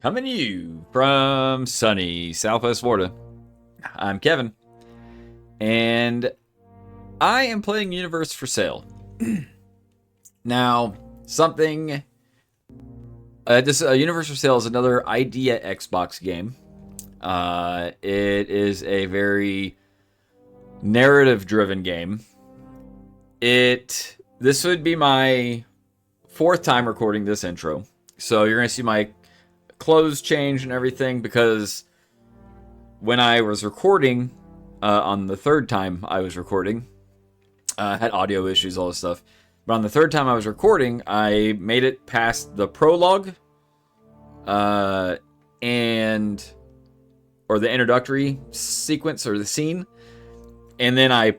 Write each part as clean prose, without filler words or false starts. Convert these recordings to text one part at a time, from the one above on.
Coming to you from sunny Southwest Florida. I'm Kevin, and I am playing Universe for Sale. Now, something. This Universe for Sale is another Idea Xbox game. It is a very narrative-driven game. This would be my fourth time recording this intro, so you're gonna see my clothes change and everything, because when I was recording on the third time I was recording, I had audio issues, all this stuff. But on the third time I was recording, I made it past the prologue or the introductory sequence or the scene, and then I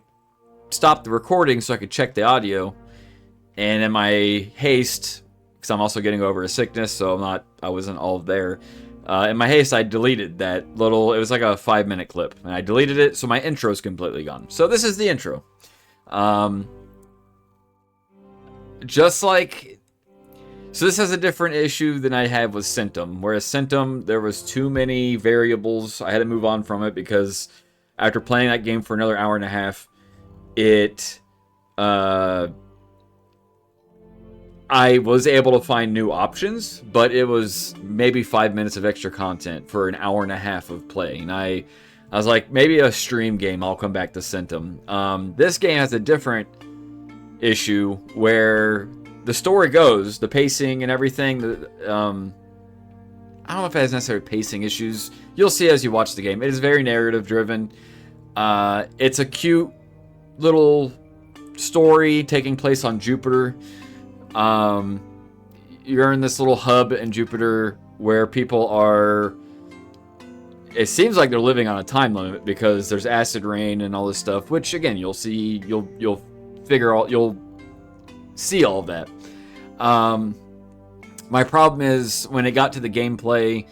stopped the recording so I could check the audio. And in my haste, because I'm also getting over a sickness, so I wasn't all there. In my haste, I deleted that it was like a 5-minute clip, and I deleted it, so my intro's completely gone. So this is the intro. So this has a different issue than I had with Symptom, whereas Symptom, there was too many variables. I had to move on from it because after playing that game for another hour and a half, I was able to find new options, but it was maybe 5 minutes of extra content for an hour and a half of play. And I was like, maybe a stream game, I'll come back to Symptom. This game has a different issue where the story goes, the pacing and everything. I don't know if it has necessarily pacing issues. You'll see as you watch the game. It is very narrative driven. It's a cute little story taking place on Jupiter. You're in this little hub in Jupiter where people are. It seems like they're living on a time limit because there's acid rain and all this stuff. Which again, you'll see. You'll see all of that. My problem is when it got to the gameplay.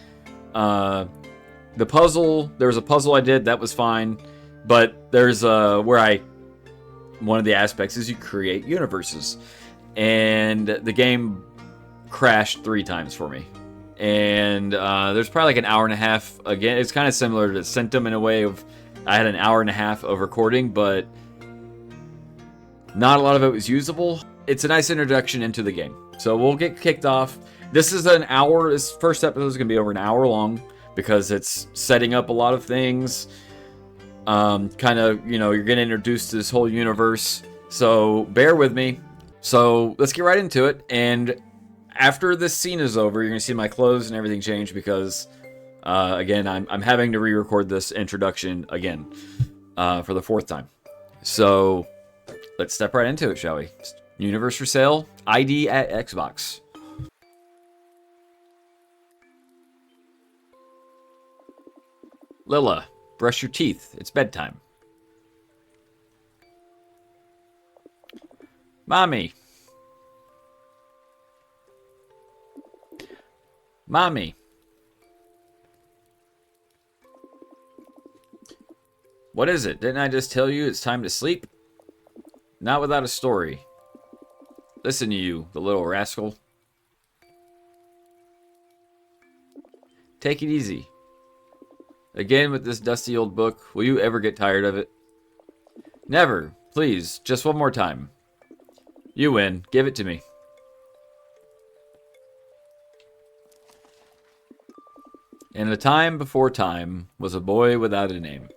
The puzzle. There was a puzzle I did that was fine, but there's one of the aspects is you create universes. And the game crashed 3 times for me. And there's probably like an hour and a half. Again, it's kind of similar to Symptom in a way of I had an hour and a half of recording, but not a lot of it was usable. It's a nice introduction into the game. So we'll get kicked off. This is an hour. This first episode is going to be over an hour long because it's setting up a lot of things. Kind of, you're getting introduced to this whole universe. So bear with me. So let's get right into it, and after this scene is over, you're going to see my clothes and everything change because, again, I'm having to re-record this introduction again for the 4th time. So let's step right into it, shall we? Universe for Sale, ID at Xbox. Lilla, brush your teeth. It's bedtime. Mommy. What is it? Didn't I just tell you it's time to sleep? Not without a story. Listen to you, the little rascal. Take it easy. Again with this dusty old book. Will you ever get tired of it? Never. Please, just one more time. You win. Give it to me. In a time before time was a boy without a name.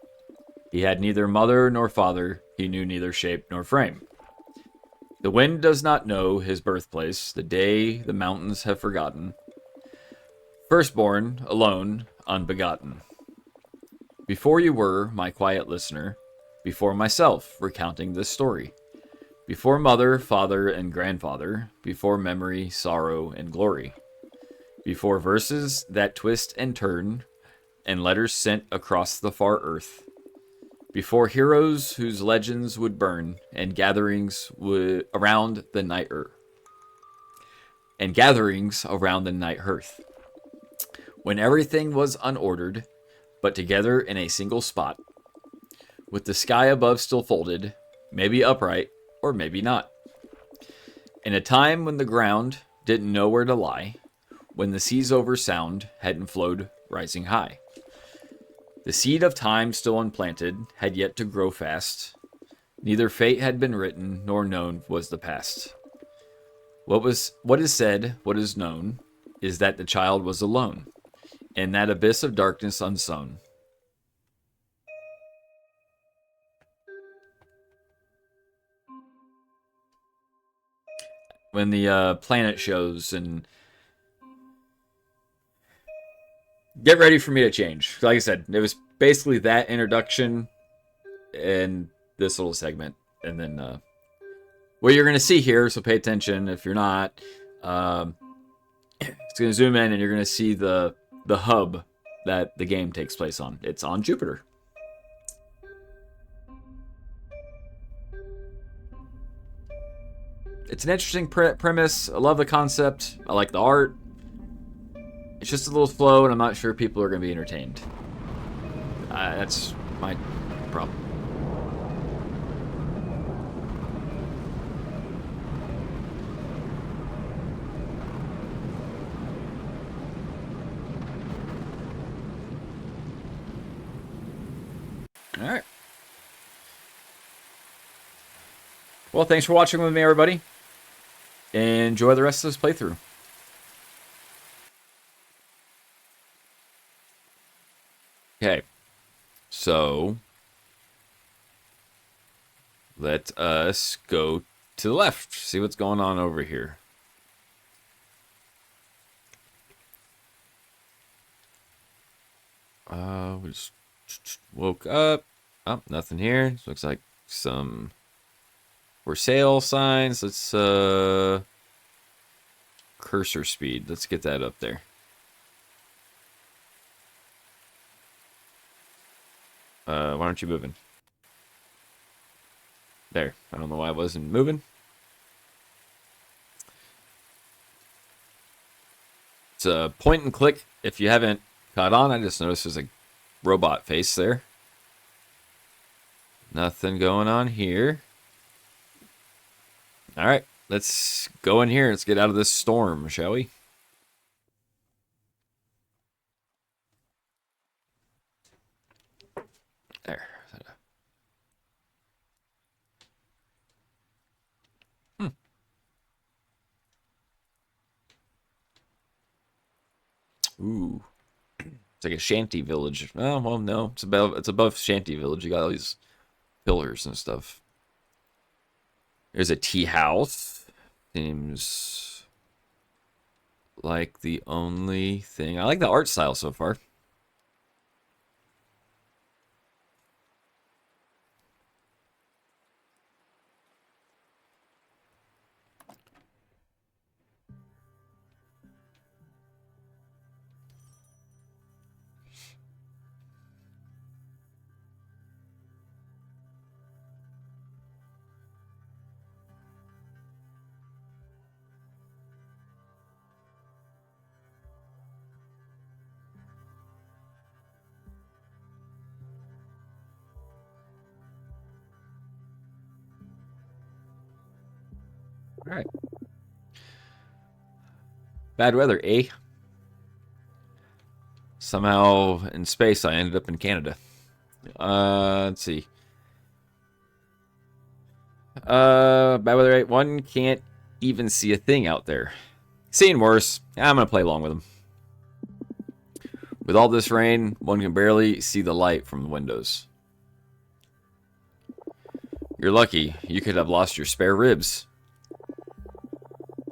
He had neither mother nor father. He knew neither shape nor frame. The wind does not know his birthplace. The day the mountains have forgotten. Firstborn, alone, unbegotten. Before you were, my quiet listener. Before myself, recounting this story. Before mother, father, and grandfather, before memory, sorrow, and glory. Before verses that twist and turn, and letters sent across the far earth. Before heroes whose legends would burn, and gatherings around the night earth. And gatherings around the night hearth. When everything was unordered, but together in a single spot. With the sky above still folded, maybe upright, or maybe not. In a time when the ground didn't know where to lie, when the seas over sound hadn't flowed rising high. The seed of time still unplanted had yet to grow fast. Neither fate had been written, nor known was the past. What is said, what is known, is that the child was alone, in that abyss of darkness unsown. When the planet shows, and get ready for me to change. Like I said, it was basically that introduction and this little segment, and then what you're going to see here, so pay attention if you're not. It's going to zoom in, and you're going to see the hub that the game takes place on. It's on Jupiter. It's an interesting premise. I love the concept. I like the art. It's just a little slow, and I'm not sure people are going to be entertained. That's my problem. All right. Well, thanks for watching with me, everybody. Enjoy the rest of this playthrough. Okay. So, let us go to the left. See what's going on over here. We just woke up. Oh, nothing here. This looks like some for sale signs. Let's cursor speed. Let's get that up there. Why aren't you moving? There. I don't know why I wasn't moving. It's a point and click. If you haven't caught on, I just noticed there's a robot face there. Nothing going on here. All right, let's go in here. Let's get out of this storm, shall we? There. Ooh. It's like a shanty village. Oh, well, no. It's above shanty village. You got all these pillars and stuff. There's a tea house. Seems like the only thing. I like the art style so far. All right. Bad weather, eh? Somehow in space I ended up in Canada. Let's see. Bad weather, eh? One can't even see a thing out there. Seen worse. I'm gonna play along with them. With all this rain, one can barely see the light from the windows. You're lucky. You could have lost your spare ribs.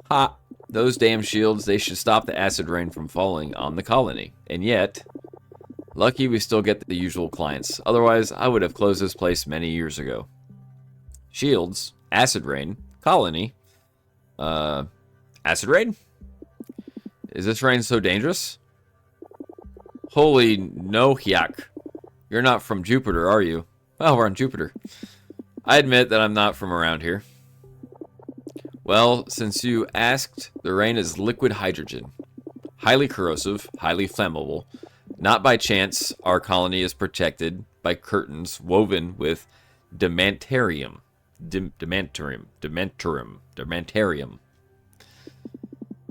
Ha! Those damn shields, they should stop the acid rain from falling on the colony. And yet, lucky we still get the usual clients. Otherwise, I would have closed this place many years ago. Shields, acid rain, colony. Acid rain? Is this rain so dangerous? Holy no, Hyak. You're not from Jupiter, are you? Oh, we're on Jupiter. I admit that I'm not from around here. Well, since you asked, the rain is liquid hydrogen. Highly corrosive, highly flammable. Not by chance, our colony is protected by curtains woven with demantarium. Demantarium.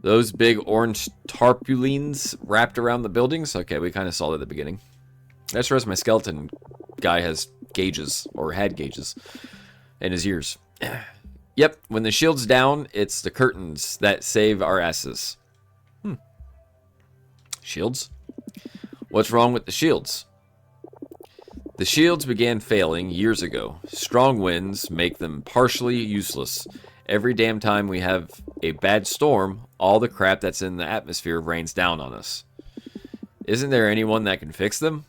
Those big orange tarpaulins wrapped around the buildings? Okay, we kind of saw that at the beginning. That's the rest of my skeleton guy has gauges, or had gauges, in his ears. Yep, when the shield's down, it's the curtains that save our asses. Shields? What's wrong with the shields? The shields began failing years ago. Strong winds make them partially useless. Every damn time we have a bad storm, all the crap that's in the atmosphere rains down on us. Isn't there anyone that can fix them?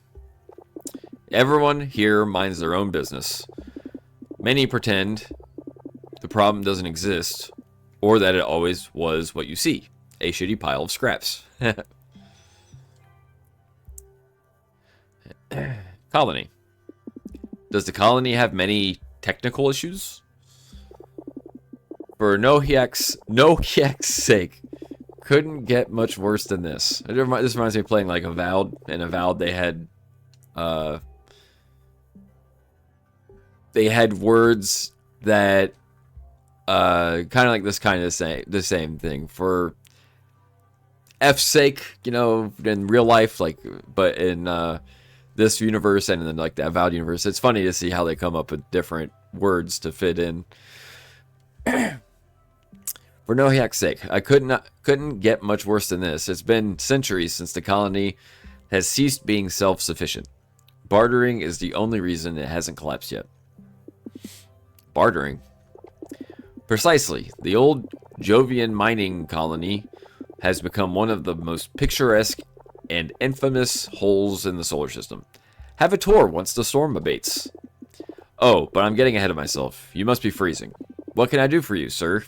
Everyone here minds their own business. Many pretend the problem doesn't exist, or that it always was what you see, a shitty pile of scraps. Colony. Does the colony have many technical issues? For no yak's sake, couldn't get much worse than this. This reminds me of playing like Avowed. In Avowed, they had words that kind of like this kind of the same thing. For F's sake, you know, in real life, like, but in this universe and in like the Avowed universe, it's funny to see how they come up with different words to fit in. For no yak's sake, I couldn't get much worse than this. It's been centuries since the colony has ceased being self-sufficient. Bartering is the only reason it hasn't collapsed yet. Bartering? Precisely. The old Jovian mining colony has become one of the most picturesque and infamous holes in the solar system. Have a tour once the storm abates. Oh, but I'm getting ahead of myself. You must be freezing. What can I do for you, sir?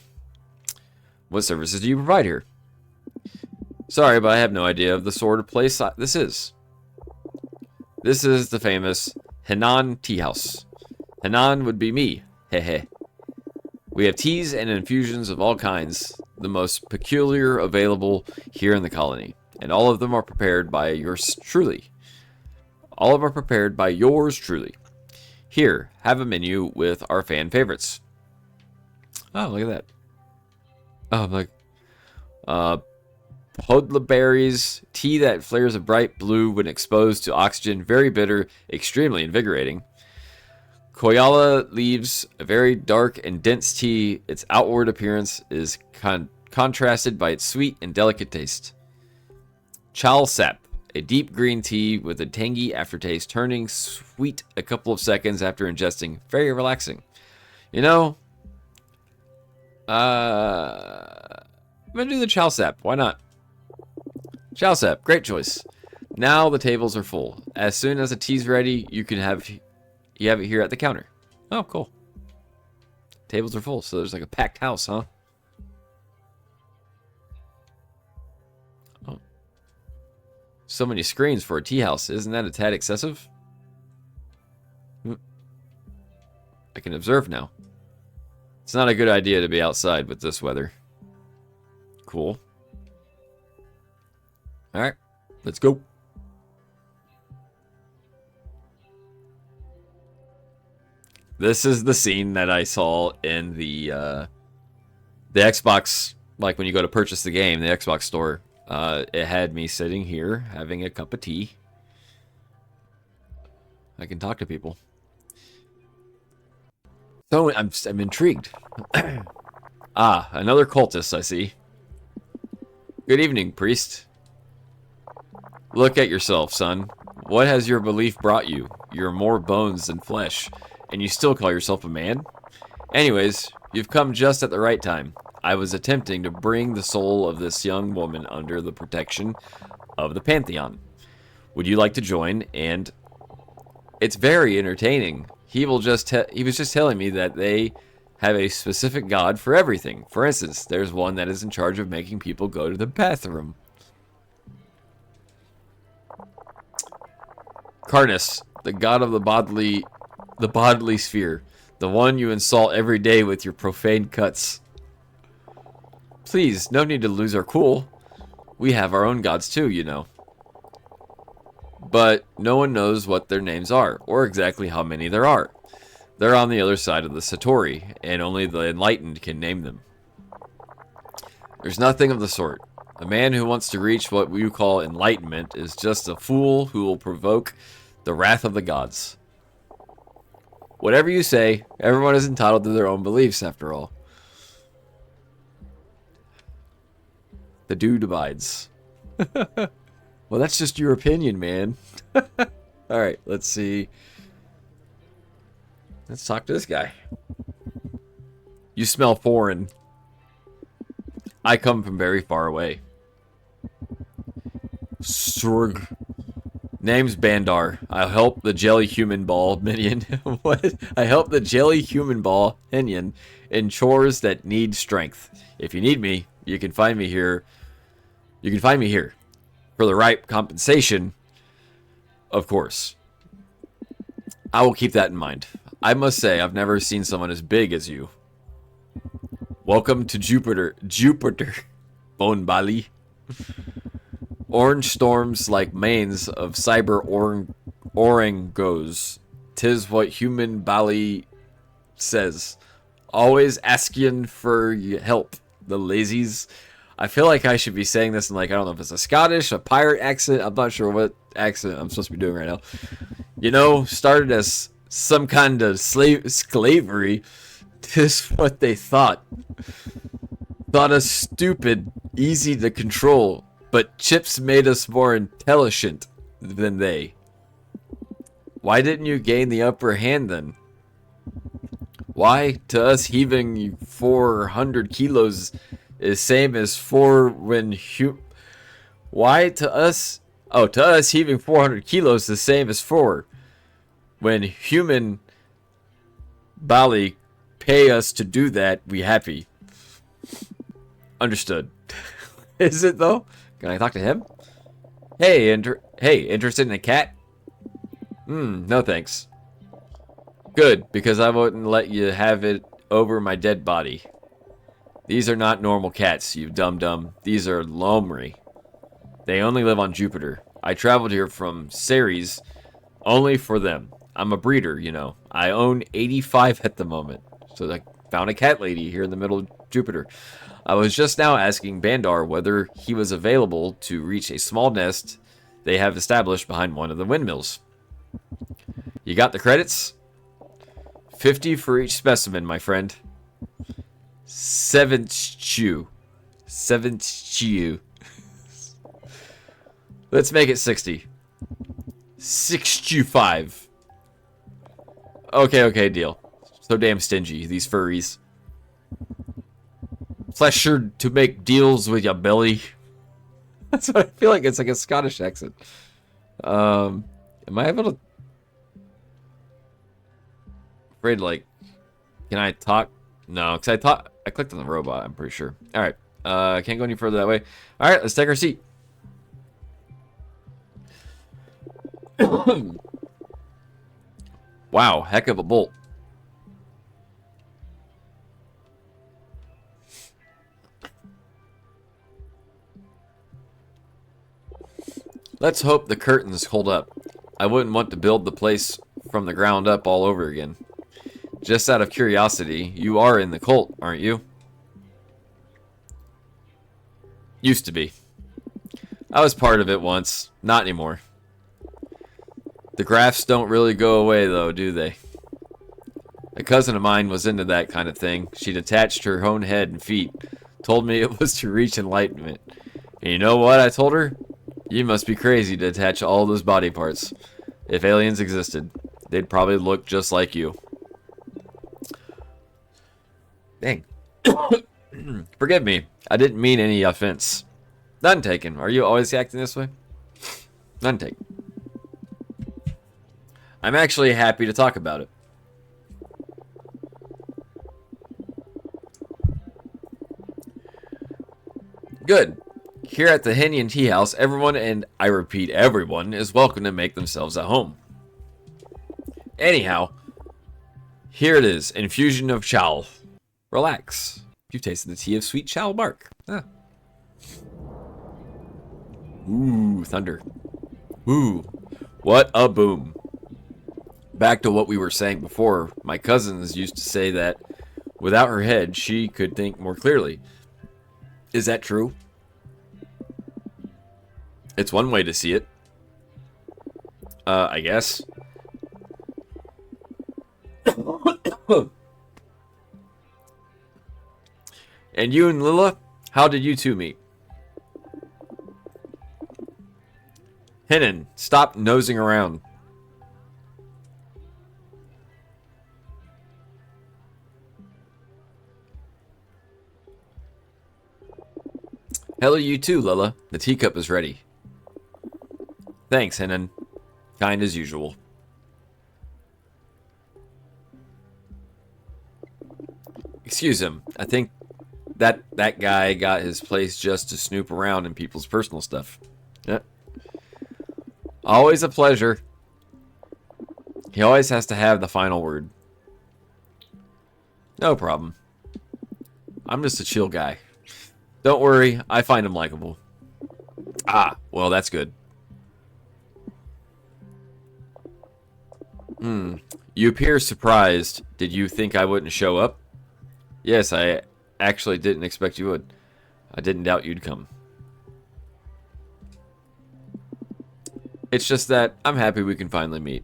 What services do you provide here? Sorry, but I have no idea of the sort of place this is. This is the famous Henan Tea House. Henan would be me. Hehe. We have teas and infusions of all kinds, the most peculiar available here in the colony. And all of them are prepared by yours truly. All of them are prepared by yours truly. Here, have a menu with our fan favorites. Oh, look at that. Oh, like, podla berries, tea that flares a bright blue when exposed to oxygen, very bitter, extremely invigorating. Koyala leaves, a very dark and dense tea. Its outward appearance is contrasted by its sweet and delicate taste. Chal sap, a deep green tea with a tangy aftertaste, turning sweet a couple of seconds after ingesting. Very relaxing. You know, I'm gonna do the Chal sap. Why not? Chal sap, great choice. Now the tables are full. As soon as the tea's ready, you have it here at the counter. Oh, cool. Tables are full, so there's like a packed house, huh? Oh. So many screens for a tea house. Isn't that a tad excessive? I can observe now. It's not a good idea to be outside with this weather. Cool. Alright, let's go. This is the scene that I saw in the Xbox, like when you go to purchase the game, the Xbox store. It had me sitting here having a cup of tea. I can talk to people. So I'm intrigued. Ah, another cultist, I see. Good evening, priest. Look at yourself, son. What has your belief brought you? You're more bones than flesh, and you still call yourself a man? Anyways, you've come just at the right time. I was attempting to bring the soul of this young woman under the protection of the Pantheon. Would you like to join? And it's very entertaining. He was just telling me that they have a specific god for everything. For instance, there's one that is in charge of making people go to the bathroom. Karnas, the god of the bodily sphere, the one you insult every day with your profane cuts. Please, no need to lose our cool. We have our own gods too, you know. But no one knows what their names are, or exactly how many there are. They're on the other side of the Satori, and only the enlightened can name them. There's nothing of the sort. A man who wants to reach what you call enlightenment is just a fool who will provoke the wrath of the gods. Whatever you say, everyone is entitled to their own beliefs, after all. The dude abides. Well, that's just your opinion, man. Alright, let's see. Let's talk to this guy. You smell foreign. I come from very far away. Surg. Name's Bandar. I help the jelly human ball minion. What? I help the jelly human ball minion in chores that need strength. If you need me, you can find me here. You can find me here. For the right compensation, of course. I will keep that in mind. I must say, I've never seen someone as big as you. Welcome to Jupiter, Bone Bali. Orange storms like manes of cyber orangos. 'Tis what human Bali says. Always asking for help, the lazies. I feel like I should be saying this in, like, I don't know if it's a Scottish, a pirate accent. I'm not sure what accent I'm supposed to be doing right now. You know, started as some kind of slavery. This what they thought. Thought us stupid, easy to control, but chips made us more intelligent than they. Why didn't you gain the upper hand then? Why, to us heaving 400 kilos is same as 4 when Why to us? Oh, to us heaving 400 kilos is the same as 4 when human Bali pay us to do that, we happy. Understood. Is it though? Can I talk to him? Hey, interested in a cat? No thanks. Good, because I wouldn't let you have it over my dead body. These are not normal cats, you dum-dum. These are Lomri. They only live on Jupiter. I traveled here from Ceres only for them. I'm a breeder, you know. I own 85 at the moment. So I found a cat lady here in the middle of Jupiter. I was just now asking Bandar whether he was available to reach a small nest they have established behind one of the windmills. You got the credits? 50 for each specimen, my friend. 7 stew. Let's make it 60. 65. Okay, deal. So damn stingy, these furries. Pleasure to make deals with your belly. That's what I feel like. It's like a Scottish accent. Am I able to... Afraid, like... Can I talk? No, because I clicked on the robot, I'm pretty sure. Alright. Can't go any further that way. Alright, let's take our seat. Wow, heck of a bolt. Let's hope the curtains hold up. I wouldn't want to build the place from the ground up all over again. Just out of curiosity, you are in the cult, aren't you? Used to be. I was part of it once. Not anymore. The grafts don't really go away, though, do they? A cousin of mine was into that kind of thing. She detached her own head and feet. Told me it was to reach enlightenment. And you know what I told her? You must be crazy to attach all those body parts. If aliens existed, they'd probably look just like you. Dang. Forgive me. I didn't mean any offense. None taken. Are you always acting this way? None taken. I'm actually happy to talk about it. Good. Here at the Hennian Tea House, everyone, and I repeat everyone, is welcome to make themselves at home. Anyhow, here it is, infusion of chal. Relax. You've tasted the tea of sweet chal bark. Ah. Ooh, thunder. Ooh, what a boom. Back to what we were saying before, my cousins used to say that without her head, she could think more clearly. Is that true? It's one way to see it. I guess. And you and Lila, how did you two meet? Hinnon, stop nosing around. Hello, you too, Lila. The teacup is ready. Thanks, Hinnon. Kind as usual. Excuse him. I think that guy got his place just to snoop around in people's personal stuff. Yep. Always a pleasure. He always has to have the final word. No problem. I'm just a chill guy. Don't worry, I find him likable. Ah, well, that's good. You appear surprised. Did you think I wouldn't show up? Yes, I actually didn't expect you would. I didn't doubt you'd come. It's just that I'm happy we can finally meet.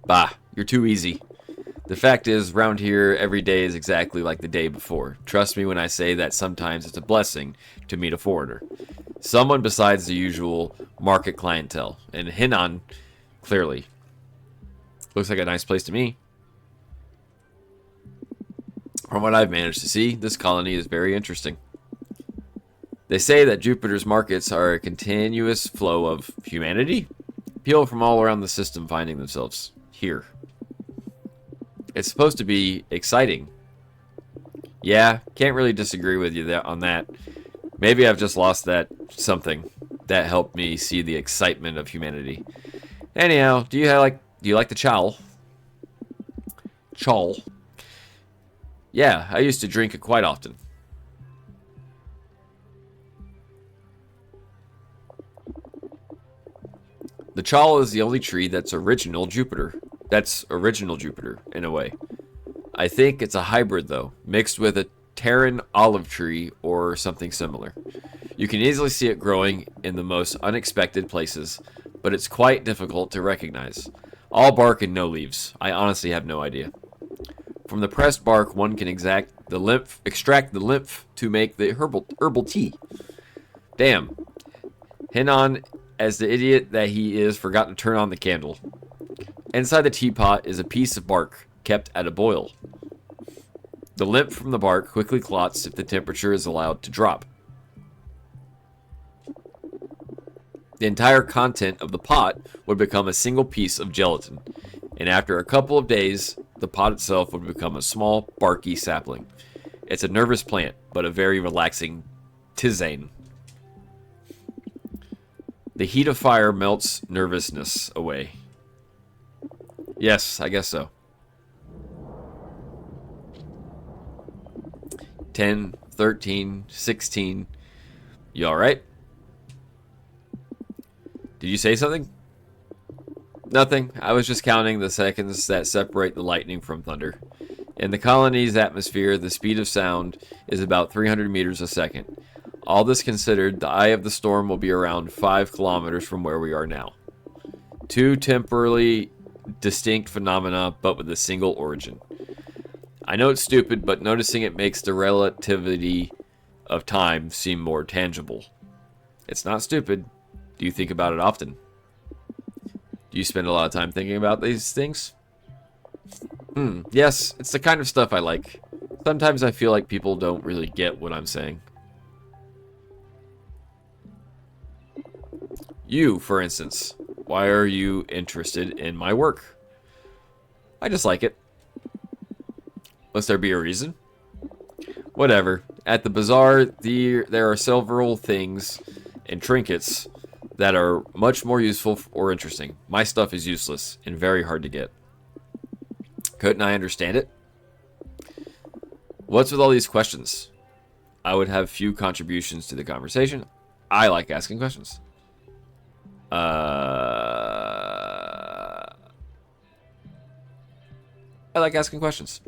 Bah, you're too easy. The fact is, round here, every day is exactly like the day before. Trust me when I say that sometimes it's a blessing to meet a foreigner. Someone besides the usual market clientele. And Hinnon, clearly. Looks like a nice place to me. From what I've managed to see, this colony is very interesting. They say that Jupiter's markets are a continuous flow of humanity. People from all around the system finding themselves here. It's supposed to be exciting. Yeah, can't really disagree with you on that. Maybe I've just lost that something that helped me see the excitement of humanity. Anyhow, do you like the chow? Chow. Yeah, I used to drink it quite often. The chow is the only tree that's original Jupiter. That's original Jupiter, in a way. I think it's a hybrid, though, mixed with a Terran olive tree or something similar. You can easily see it growing in the most unexpected places, but it's quite difficult to recognize. All bark and no leaves. I honestly have no idea. From the pressed bark, one can extract the lymph to make the herbal tea. Damn. Hinnon, as the idiot that he is, forgot to turn on the candle. Inside the teapot is a piece of bark kept at a boil. The lymph from the bark quickly clots if the temperature is allowed to drop. The entire content of the pot would become a single piece of gelatin, and after a couple of days, the pot itself would become a small, barky sapling. It's a nervous plant, but a very relaxing tisane. The heat of fire melts nervousness away. Yes, I guess so. 10, 13, 16. You alright? Did you say something? Nothing. I was just counting the seconds that separate the lightning from thunder. In the colony's atmosphere, the speed of sound is about 300 meters a second. All this considered, the eye of the storm will be around 5 kilometers from where we are now. Two temporally distinct phenomena, but with a single origin. I know it's stupid, but noticing it makes the relativity of time seem more tangible. It's not stupid. Do you think about it often? Do you spend a lot of time thinking about these things? Yes, it's the kind of stuff I like. Sometimes I feel like people don't really get what I'm saying. You, for instance. Why are you interested in my work? I just like it. Must there be a reason? Whatever. At the bazaar, there are several things and trinkets that are much more useful or interesting. My stuff is useless and very hard to get. Couldn't I understand it? What's with all these questions? I would have few contributions to the conversation. I like asking questions. I like asking questions.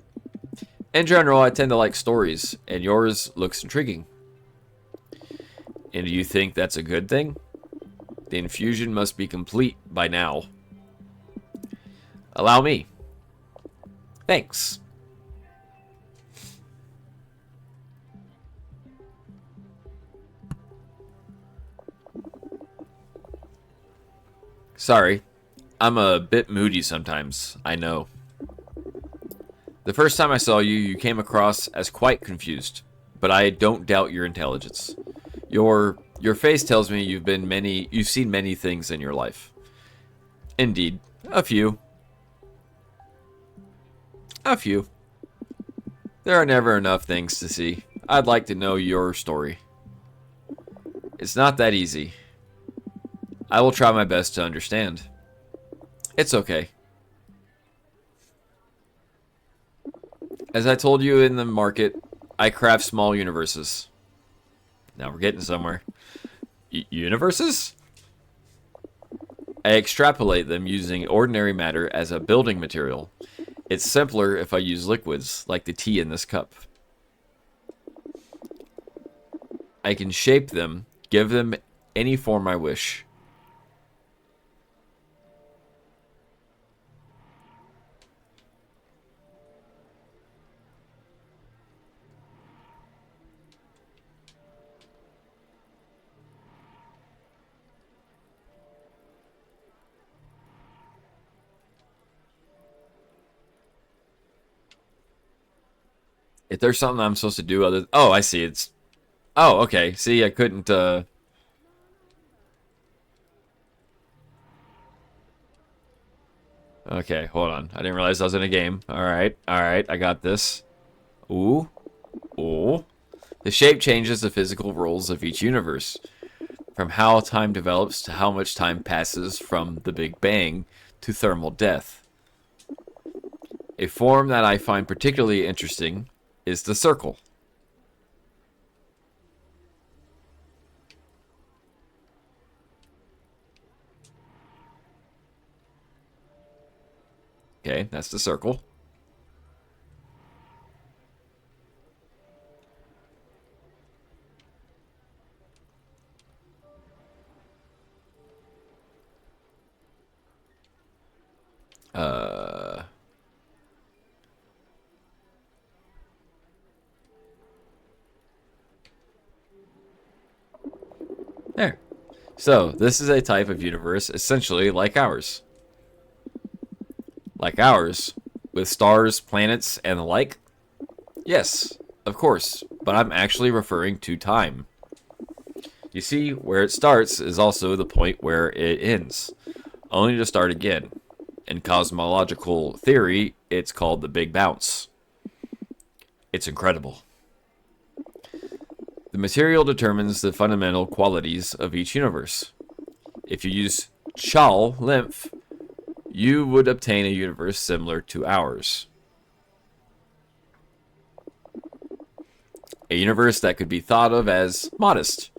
In general, I tend to like stories, and yours looks intriguing. And do you think that's a good thing? The infusion must be complete by now. Allow me. Thanks. Sorry, I'm a bit moody sometimes, I know. The first time I saw you, you came across as quite confused, but I don't doubt your intelligence. Your face tells me you've seen many things in your life. Indeed, a few. A few. There are never enough things to see. I'd like to know your story. It's not that easy. I will try my best to understand. It's okay. As I told you in the market, I craft small universes. Now we're getting somewhere. Universes? I extrapolate them using ordinary matter as a building material. It's simpler if I use liquids, like the tea in this cup. I can shape them, give them any form I wish. If there's something I'm supposed to do other... Oh, I see. It's... Oh, okay. See, I couldn't, Okay, hold on. I didn't realize I was in a game. Alright, alright. I got this. Ooh. Ooh. The shape changes the physical rules of each universe. From how time develops to how much time passes from the Big Bang to thermal death. A form that I find particularly interesting is the circle. Okay, that's the circle. Uh... There. So, this is a type of universe essentially like ours. Like ours, with stars, planets, and the like? Yes, of course, but I'm actually referring to time. You see, where it starts is also the point where it ends, only to start again. In cosmological theory, it's called the Big Bounce. It's incredible. The material determines the fundamental qualities of each universe. If you use Chal length, you would obtain a universe similar to ours. A universe that could be thought of as modest.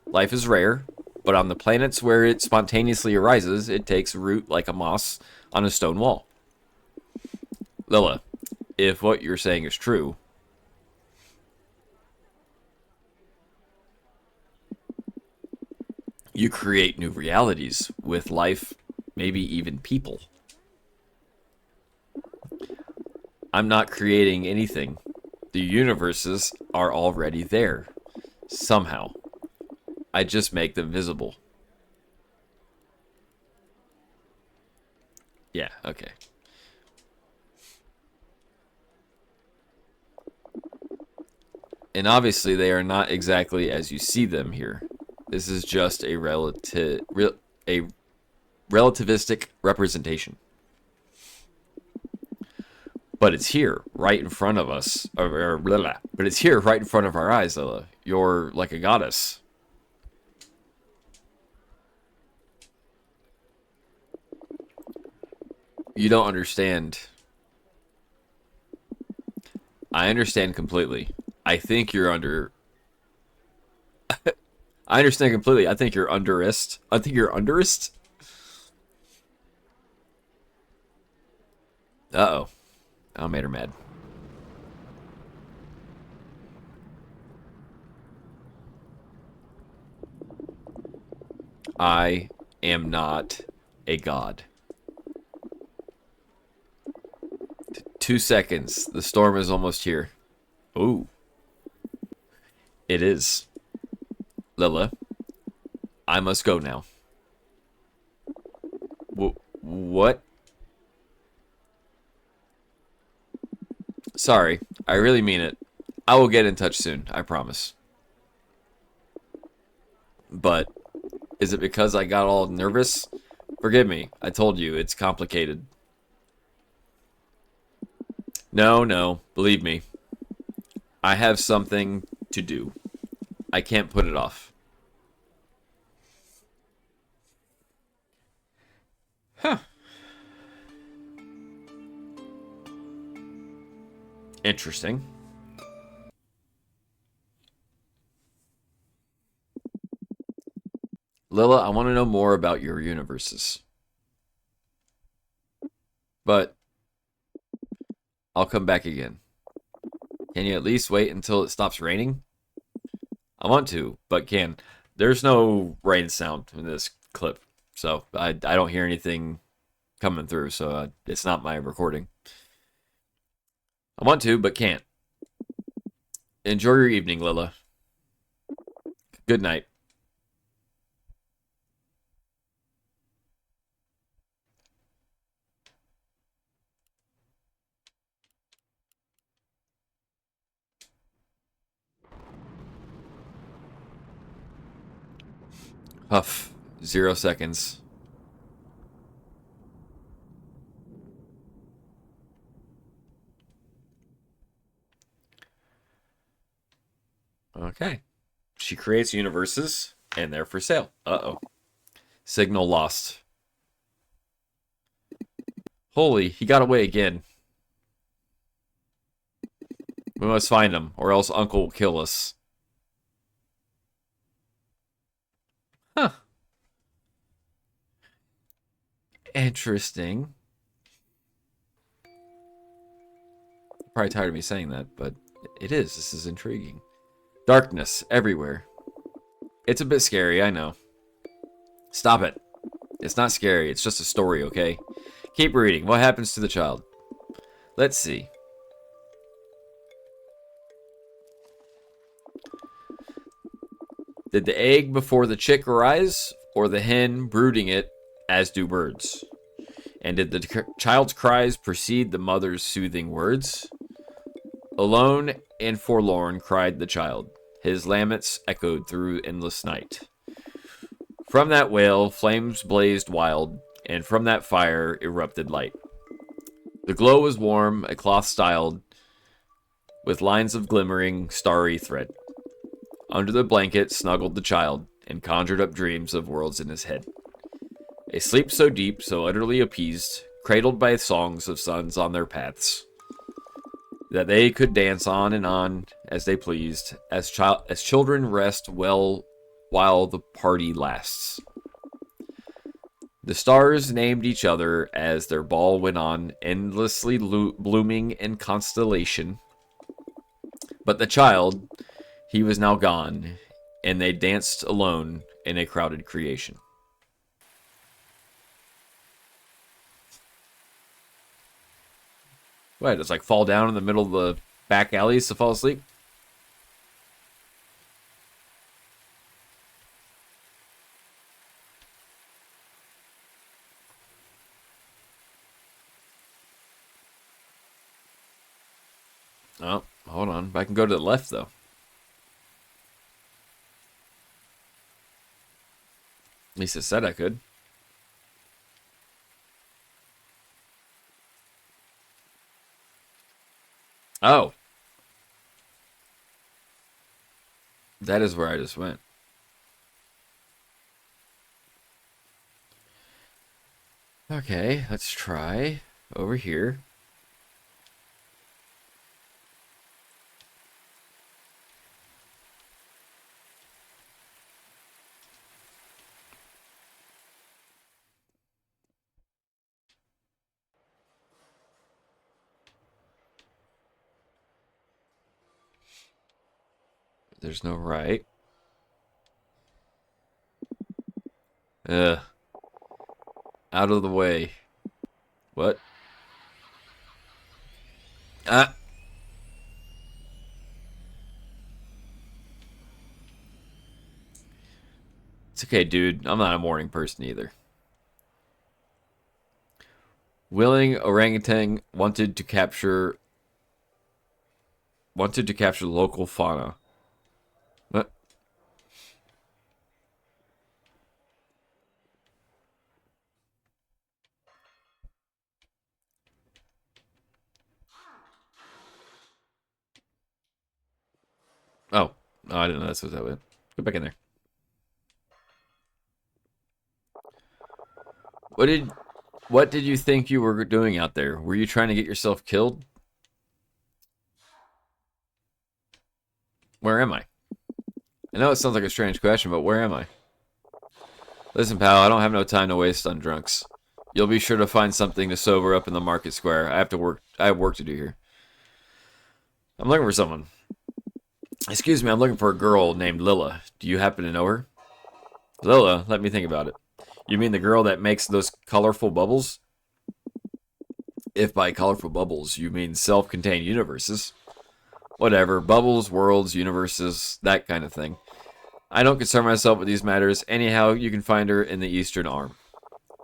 Life is rare, but on the planets where it spontaneously arises, it takes root like a moss on a stone wall. Lilla, if what you're saying is true, you create new realities with life, maybe even people. I'm not creating anything. The universes are already there. Somehow. I just make them visible. Yeah, okay. And obviously they are not exactly as you see them here. This is just a relativistic representation. But it's here, right in front of us. But it's here, right in front of our eyes, Lilla. You're like a goddess. You don't understand. I understand completely. I think you're under... I understand completely. I think you're underest. I think you're underest. Uh-oh. I made her mad. I am not a god. 2 seconds. The storm is almost here. Ooh, it is. Lilla, I must go now. What? Sorry, I really mean it. I will get in touch soon, I promise. But is it because I got all nervous? Forgive me, I told you, it's complicated. No, no, believe me. I have something to do. I can't put it off. Huh. Interesting. Lilla, I want to know more about your universes. But I'll come back again. Can you at least wait until it stops raining? I want to, but can. There's no rain sound in this clip, so I don't hear anything coming through, so it's not my recording. I want to, but can't. Enjoy your evening, Lilla. Good night. Huff. 0 seconds. Okay. She creates universes, and they're for sale. Uh-oh. Signal lost. Holy, he got away again. We must find him, or else Uncle will kill us. Huh. Interesting. Probably tired of me saying that, but it is. This is intriguing. Darkness everywhere. It's a bit scary, I know. Stop it. It's not scary. It's just a story, okay? Keep reading. What happens to the child? Let's see. Did the egg before the chick arise, or the hen brooding it, as do birds? And did the child's cries precede the mother's soothing words? Alone and forlorn cried the child. His laments echoed through endless night. From that wail, flames blazed wild, and from that fire erupted light. The glow was warm, a cloth styled, with lines of glimmering, starry thread. Under the blanket snuggled the child, and conjured up dreams of worlds in his head. A sleep so deep, so utterly appeased, cradled by songs of suns on their paths, that they could dance on and on as they pleased, as children rest well while the party lasts. The stars named each other as their ball went on, endlessly blooming in constellation. But the child, he was now gone, and they danced alone in a crowded creation. What, it's like fall down in the middle of the back alleys to fall asleep? Oh, hold on. I can go to the left, though. At least it said I could. Oh. That is where I just went. Okay, let's try over here. There's no right. Ugh. Out of the way. What? Ah. It's okay, dude. I'm not a morning person either. Willing orangutan wanted to capture local fauna. What? Oh. Oh, I didn't know that's what that was. Go back in there. What did what did you think you were doing out there? Were you trying to get yourself killed? Where am I? I know it sounds like a strange question, but where am I? Listen, pal, I don't have no time to waste on drunks. You'll be sure to find something to sober up in the market square. I have work to do here. I'm looking for someone. Excuse me, I'm looking for a girl named Lilla. Do you happen to know her? Lilla, let me think about it. You mean the girl that makes those colorful bubbles? If by colorful bubbles you mean self-contained universes. Whatever, bubbles, worlds, universes, that kind of thing. I don't concern myself with these matters. Anyhow, you can find her in the eastern arm.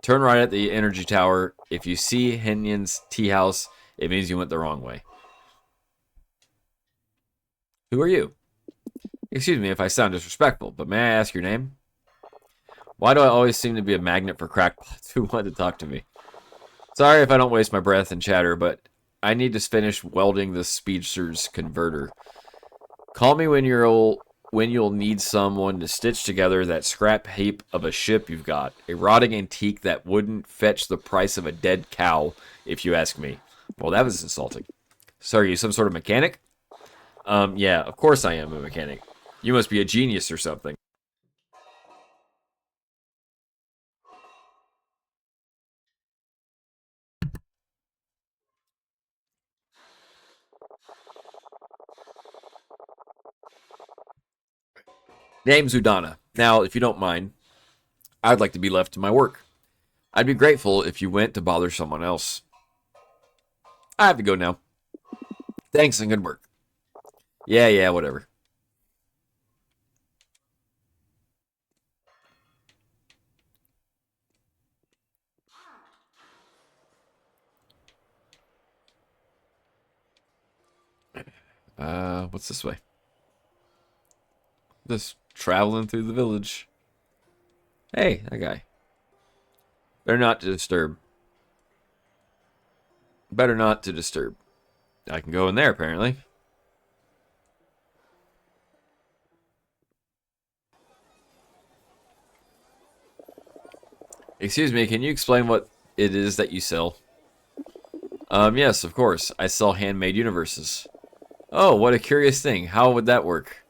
Turn right at the energy tower. If you see Henion's tea house, it means you went the wrong way. Who are you? Excuse me if I sound disrespectful, but may I ask your name? Why do I always seem to be a magnet for crackpots who want to talk to me? Sorry if I don't waste my breath and chatter, but I need to finish welding the speedster's converter. Call me when you'll need someone to stitch together that scrap heap of a ship you've got. A rotting antique that wouldn't fetch the price of a dead cow, if you ask me. Well, that was insulting. So are you some sort of mechanic? Yeah, of course I am a mechanic. You must be a genius or something. Name's Udana. Now, if you don't mind, I'd like to be left to my work. I'd be grateful if you went to bother someone else. I have to go now. Thanks and good work. Yeah, whatever. What's this way? Just traveling through the village. Hey, that guy. Better not to disturb. Better not to disturb. I can go in there, apparently. Excuse me, can you explain what it is that you sell? Yes, of course. I sell handmade universes. Oh, what a curious thing. How would that work?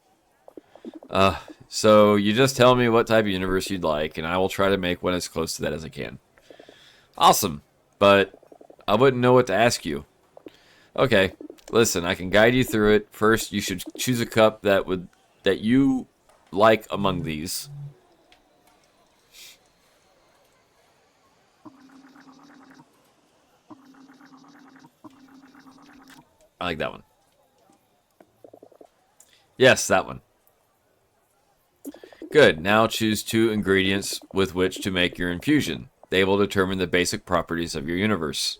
Uh, so you just tell me what type of universe you'd like, and I will try to make one as close to that as I can. Awesome, but I wouldn't know what to ask you. Okay, listen, I can guide you through it. First, you should choose a cup that you like among these. I like that one. Yes, that one. Good. Now choose two ingredients with which to make your infusion. They will determine the basic properties of your universe.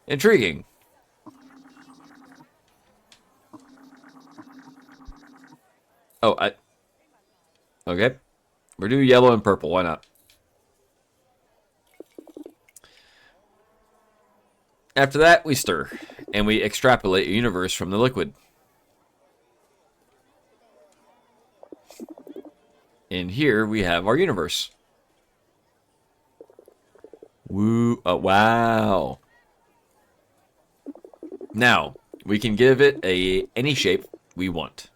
Intriguing. Oh, I okay. We're doing yellow and purple. Why not? After that, we stir, and we extrapolate a universe from the liquid. And here we have our universe. Woo! Oh, wow. Now we can give it any shape we want.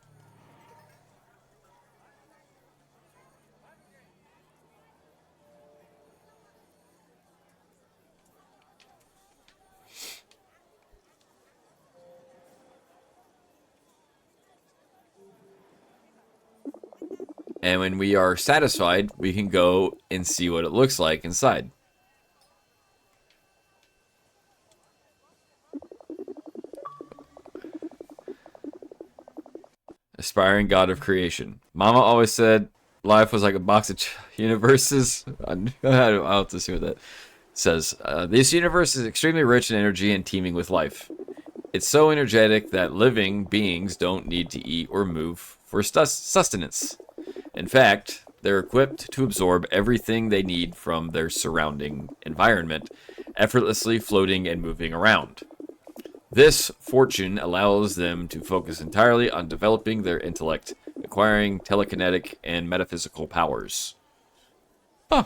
And when we are satisfied, we can go and see what it looks like inside. Aspiring God of Creation. Mama always said life was like a box of universes. I'll have to see what that says. This universe is extremely rich in energy and teeming with life. It's so energetic that living beings don't need to eat or move for sustenance. In fact, they're equipped to absorb everything they need from their surrounding environment, effortlessly floating and moving around. This fortune allows them to focus entirely on developing their intellect, acquiring telekinetic and metaphysical powers. Huh.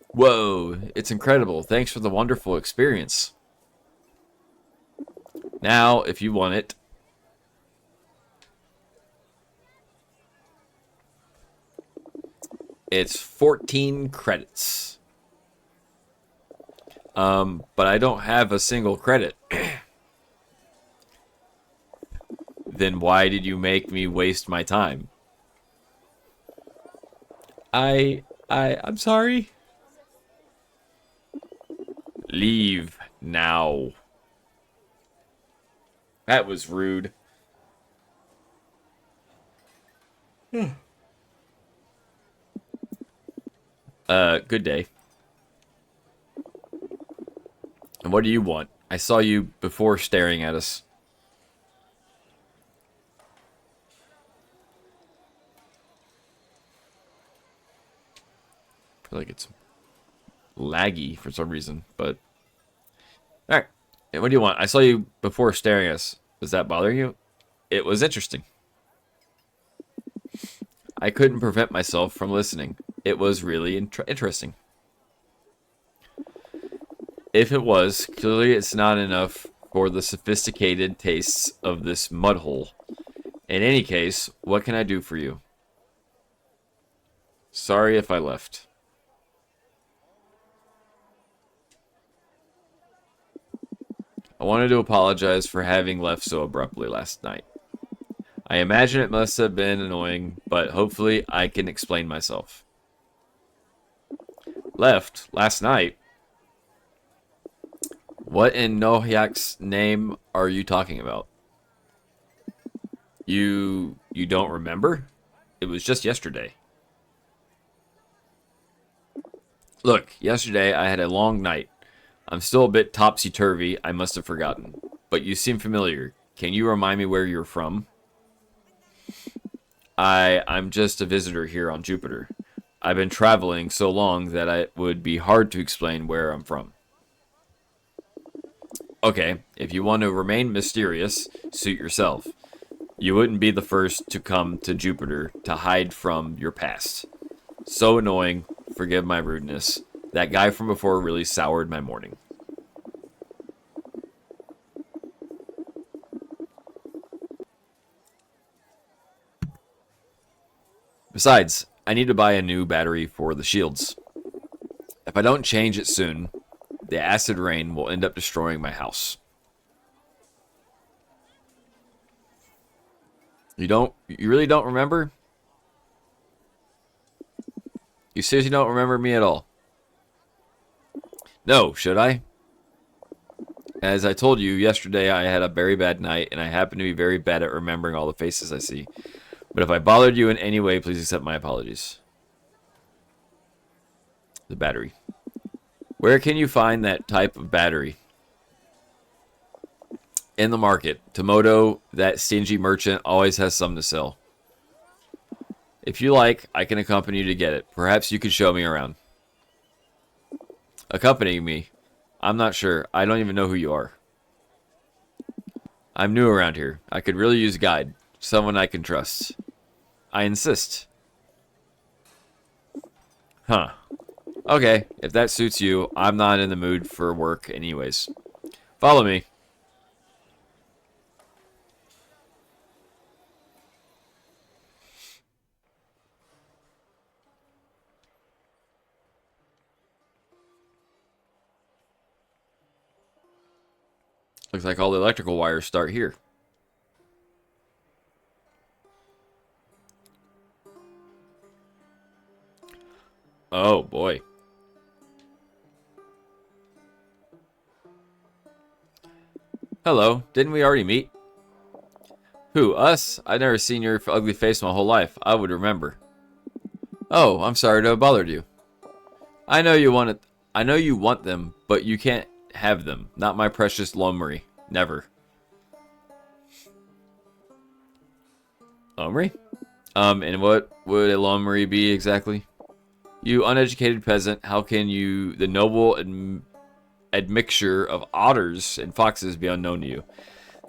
Whoa, it's incredible. Thanks for the wonderful experience. Now, if you want it, it's 14 credits. But I don't have a single credit. Then why did you make me waste my time? I'm sorry. Leave now. That was rude. Good day. And what do you want? I saw you before staring at us. I feel like it's laggy for some reason, but... Alright. What do you want? I saw you before staring at us. Was that bothering you? It was interesting. I couldn't prevent myself from listening. It was really interesting. If it was, clearly it's not enough for the sophisticated tastes of this mudhole. In any case, what can I do for you? Sorry if I left. I wanted to apologize for having left so abruptly last night. I imagine it must have been annoying, but hopefully I can explain myself. Left? Last night? What in Nohyak's name are you talking about? You don't remember? It was just yesterday. Look, yesterday I had a long night. I'm still a bit topsy-turvy, I must have forgotten. But you seem familiar. Can you remind me where you're from? I'm just a visitor here on Jupiter. I've been traveling so long that it would be hard to explain where I'm from. Okay, if you want to remain mysterious, suit yourself. You wouldn't be the first to come to Jupiter to hide from your past. So annoying, forgive my rudeness. That guy from before really soured my morning. Besides, I need to buy a new battery for the shields. If I don't change it soon, the acid rain will end up destroying my house. You really don't remember? You seriously don't remember me at all? No, should I? As I told you yesterday, I had a very bad night, and I happen to be very bad at remembering all the faces I see. But if I bothered you in any way, please accept my apologies. The battery. Where can you find that type of battery? In the market. Tomoto, that stingy merchant, always has some to sell. If you like, I can accompany you to get it. Perhaps you could show me around. Accompany me? I'm not sure. I don't even know who you are. I'm new around here. I could really use a guide. Someone I can trust. I insist. Huh. Okay, if that suits you, I'm not in the mood for work anyways. Follow me. Looks like all the electrical wires start here. Oh, boy. Hello. Didn't we already meet? Who, us? I've never seen your ugly face my whole life. I would remember. Oh, I'm sorry to have bothered you. I know you want it. I know you want them, but you can't have them. Not my precious Lomri. Never. Lomri? And what would a Lomri be exactly? You uneducated peasant, how can you, the noble admixture of otters and foxes, be unknown to you?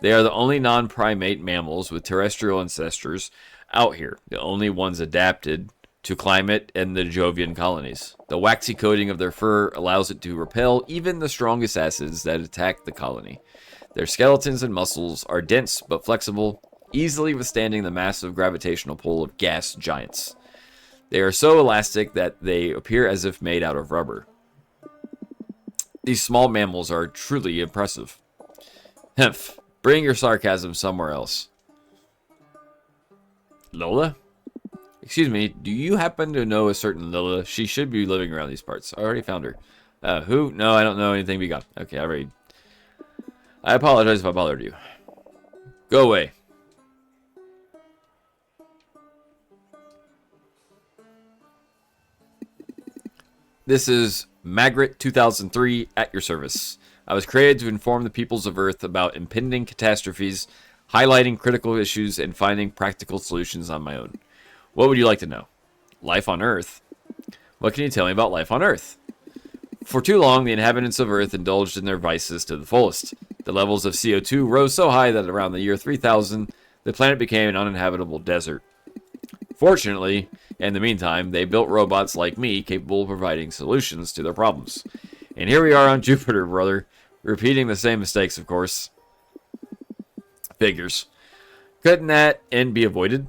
They are the only non-primate mammals with terrestrial ancestors out here, the only ones adapted to climate and the Jovian colonies. The waxy coating of their fur allows it to repel even the strongest acids that attack the colony. Their skeletons and muscles are dense but flexible, easily withstanding the massive gravitational pull of gas giants. They are so elastic that they appear as if made out of rubber. These small mammals are truly impressive. Hemph, bring your sarcasm somewhere else. Lola? Excuse me, do you happen to know a certain Lola? She should be living around these parts. I already found her. Who? No, I don't know anything we got. Okay, I apologize if I bothered you. Go away. This is Magritte 2003 at your service. I was created to inform the peoples of Earth about impending catastrophes, highlighting critical issues, and finding practical solutions on my own. What would you like to know? Life on Earth? What can you tell me about life on Earth? For too long, the inhabitants of Earth indulged in their vices to the fullest. The levels of CO2 rose so high that around the year 3000, the planet became an uninhabitable desert. Fortunately, in the meantime, they built robots like me capable of providing solutions to their problems. And here we are on Jupiter, brother. Repeating the same mistakes, of course. Figures. Couldn't that end be avoided?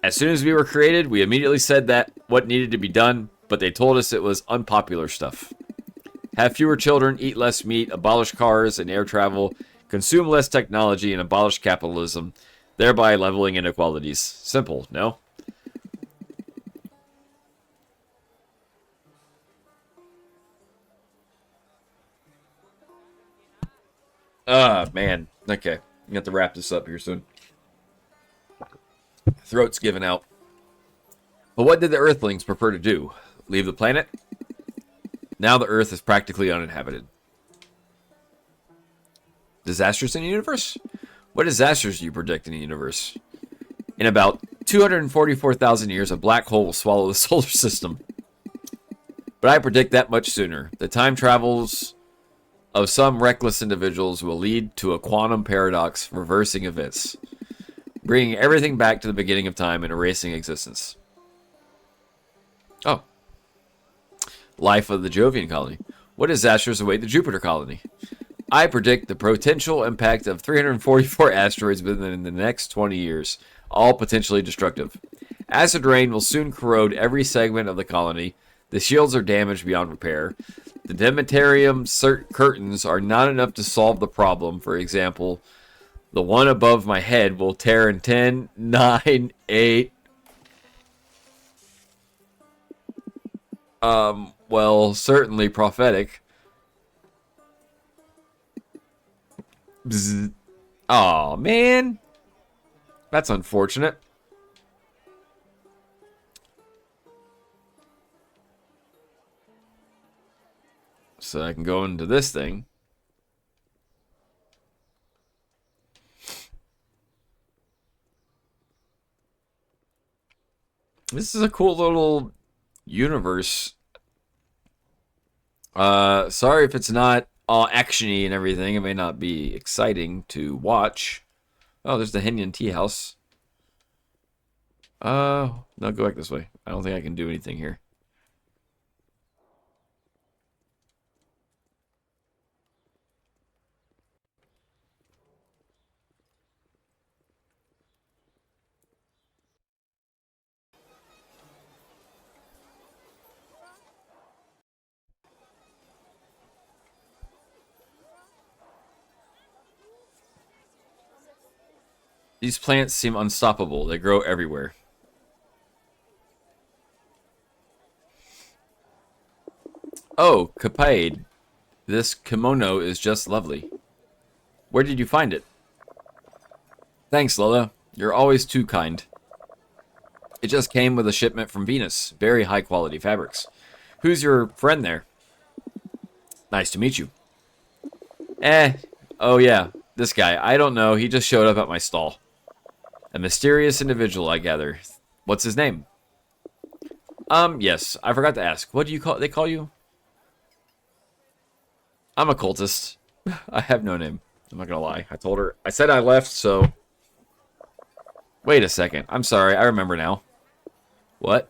As soon as we were created, we immediately said that what needed to be done, but they told us it was unpopular stuff. Have fewer children, eat less meat, abolish cars and air travel, consume less technology, and abolish capitalism, thereby leveling inequalities. Simple, no? Man. Okay. I'm going to have to wrap this up here soon. Throat's giving out. But what did the Earthlings prefer to do? Leave the planet? Now the Earth is practically uninhabited. Disasters in the universe? What disasters do you predict in the universe? In about 244,000 years, a black hole will swallow the solar system. But I predict that much sooner. The time travels of some reckless individuals will lead to a quantum paradox, reversing events, bringing everything back to the beginning of time and erasing existence. Oh. Life of the Jovian colony. What disasters await the Jupiter colony? I predict the potential impact of 344 asteroids within the next 20 years, all potentially destructive. Acid rain will soon corrode every segment of the colony. The shields are damaged beyond repair. The Demetarium curtains are not enough to solve the problem. For example, the one above my head will tear in 10, 9, 8. Well, certainly prophetic. Bzz. Aw, man. That's unfortunate. So I can go into this thing. This is a cool little universe. Sorry if it's not all actiony and everything. It may not be exciting to watch. Oh, there's the Henyan tea house. No, go back this way. I don't think I can do anything here. These plants seem unstoppable. They grow everywhere. Oh, Kapaid. This kimono is just lovely. Where did you find it? Thanks, Lola. You're always too kind. It just came with a shipment from Venus. Very high quality fabrics. Who's your friend there? Nice to meet you. Oh yeah, this guy. I don't know. He just showed up at my stall. A mysterious individual, I gather. What's his name? Yes. I forgot to ask. What do you call? They call you? I'm a cultist. I have no name. I'm not gonna lie. I told her. I said I left, so. Wait a second. I'm sorry. I remember now. What?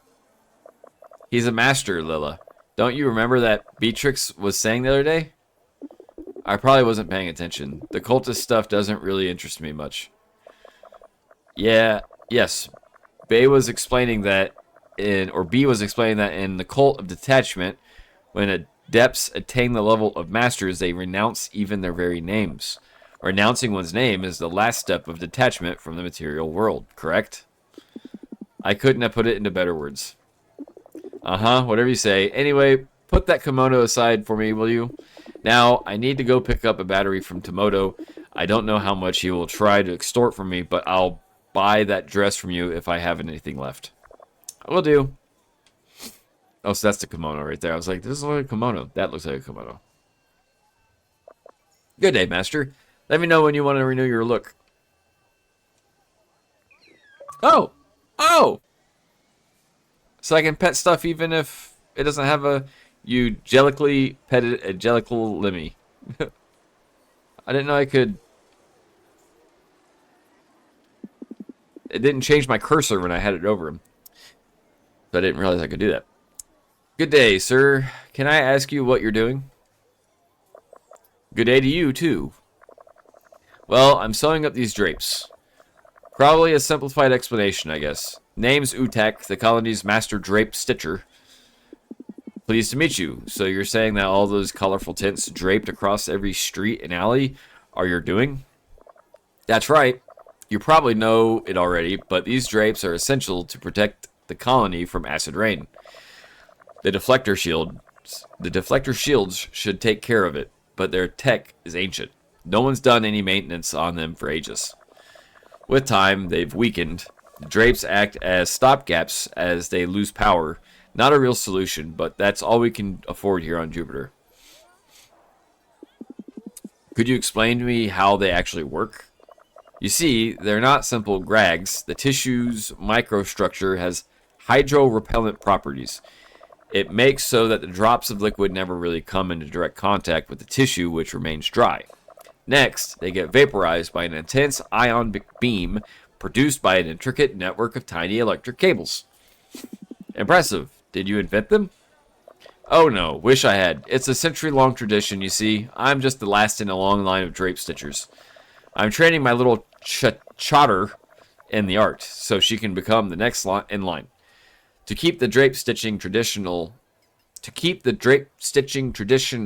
He's a master, Lila. Don't you remember that Beatrix was saying the other day? I probably wasn't paying attention. The cultist stuff doesn't really interest me much. Yeah, yes. B was explaining that in the cult of detachment, when adepts attain the level of masters, they renounce even their very names. Renouncing one's name is the last step of detachment from the material world, correct? I couldn't have put it into better words. Whatever you say. Anyway, put that kimono aside for me, will you? Now, I need to go pick up a battery from Tomoto. I don't know how much he will try to extort from me, but I'll buy that dress from you if I have anything left. I will do. Oh, so that's the kimono right there. I was like, this is like a kimono. That looks like a kimono. Good day, master. Let me know when you want to renew your look. Oh! Oh! So I can pet stuff even if it doesn't have a eugenically petted angelical limmy. I didn't know I could. It didn't change my cursor when I had it over him. So I didn't realize I could do that. Good day, sir. Can I ask you what you're doing? Good day to you, too. Well, I'm sewing up these drapes. Probably a simplified explanation, I guess. Name's Utak, the colony's master drape stitcher. Pleased to meet you. So you're saying that all those colorful tints draped across every street and alley are your doing? That's right. You probably know it already, but these drapes are essential to protect the colony from acid rain. The deflector shields should take care of it, but their tech is ancient. No one's done any maintenance on them for ages. With time, they've weakened. The drapes act as stopgaps as they lose power. Not a real solution, but that's all we can afford here on Jupiter. Could you explain to me how they actually work? You see, they're not simple grags. The tissue's microstructure has hydro-repellent properties. It makes so that the drops of liquid never really come into direct contact with the tissue, which remains dry. Next, they get vaporized by an intense ion beam produced by an intricate network of tiny electric cables. Impressive. Did you invent them? Oh no, wish I had. It's a century-long tradition, you see. I'm just the last in a long line of drape stitchers. I'm training my little chotter in the art, so she can become the next in line. To keep the drape stitching tradition